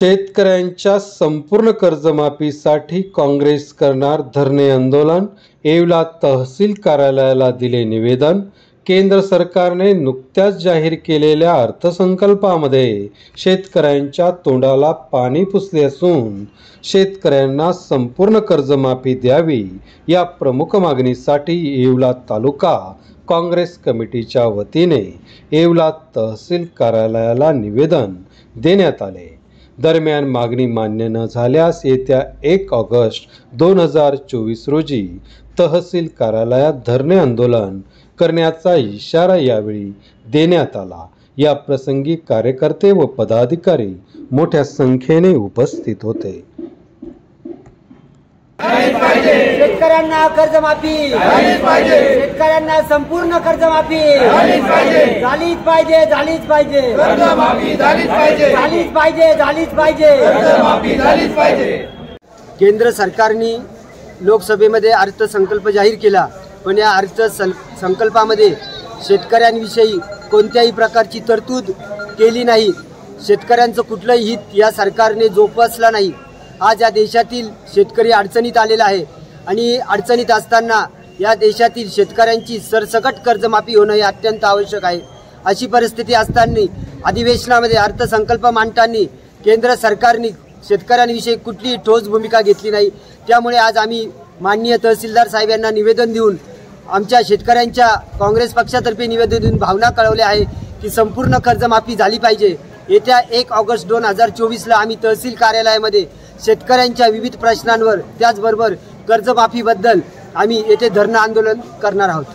शेतकऱ्यांच्या संपूर्ण कर्जमाफीसाठी काँग्रेस करणार धरणे आंदोलन। येवला तहसील कार्यालयाला दिले निवेदन। केंद्र सरकारने नुकत्याच जाहीर केलेल्या अर्थसंकल्पामध्ये शेतकऱ्यांच्या तोंडाला पाणी पुसले असून शेतकऱ्यांना संपूर्ण कर्जमाफी द्यावी या प्रमुख मागणीसाठी येवला तालुका काँग्रेस कमिटीच्या वतीने येवला तहसील कार्यालयाला निवेदन देण्यात आले। दरम्यान मागणी मान्य न झाल्यास येत्या 1 ऑगस्ट 2024 रोजी तहसील कार्यालयात धरणे आंदोलन करण्याचा इशारा यावेळी देण्यात आला। या प्रसंगी कार्यकर्ते व पदाधिकारी मोठ्या संख्येने उपस्थित होते। शेतकऱ्यांना कर्जमाफी शेतकऱ्यांना संपूर्ण कर्जमाफी झालीच पाहिजे झालीच पाहिजे कर्जमाफी झालीच पाहिजे झालीच पाहिजे। केंद्र सरकारने लोकसभेमध्ये अर्थसंकल्प जाहीर केला, पण या अर्थसंकल्पामध्ये शेतकऱ्यांविषयी कोणत्याही प्रकारची तरतूद केली नाही। शेतकऱ्यांचं कुठलंही हित या सरकारने जोपासला नाही। आज या देशातील शेतकरी अडचणीत आलेला आहे आणि अडचणीत असताना या देशातील शेतकऱ्यांची सरसकट कर्जमाफी होणं हे अत्यंत आवश्यक आहे। अशी परिस्थिती असताना अधिवेशनामध्ये अर्थसंकल्प मांडताना केंद्र सरकारने शेतकऱ्यांविषयी कुठलीही ठोस भूमिका घेतली नाही। त्यामुळे आज आम्ही माननीय तहसीलदार साहेब यांना निवेदन देऊन आमच्या शेतकऱ्यांच्या काँग्रेस पक्षातर्फे निवेदन देऊन भावना कळवल्या आहे की संपूर्ण कर्जमाफी झाली पाहिजे। येत्या 1 ऑगस्ट 2024 ला आम्ही तहसील कार्यालयामध्ये शेतकऱ्यांच्या विविध प्रश्नांवर त्याचबरोबर कर्जमाफीबद्दल आम्ही येथे धरणं आंदोलन करणार आहोत।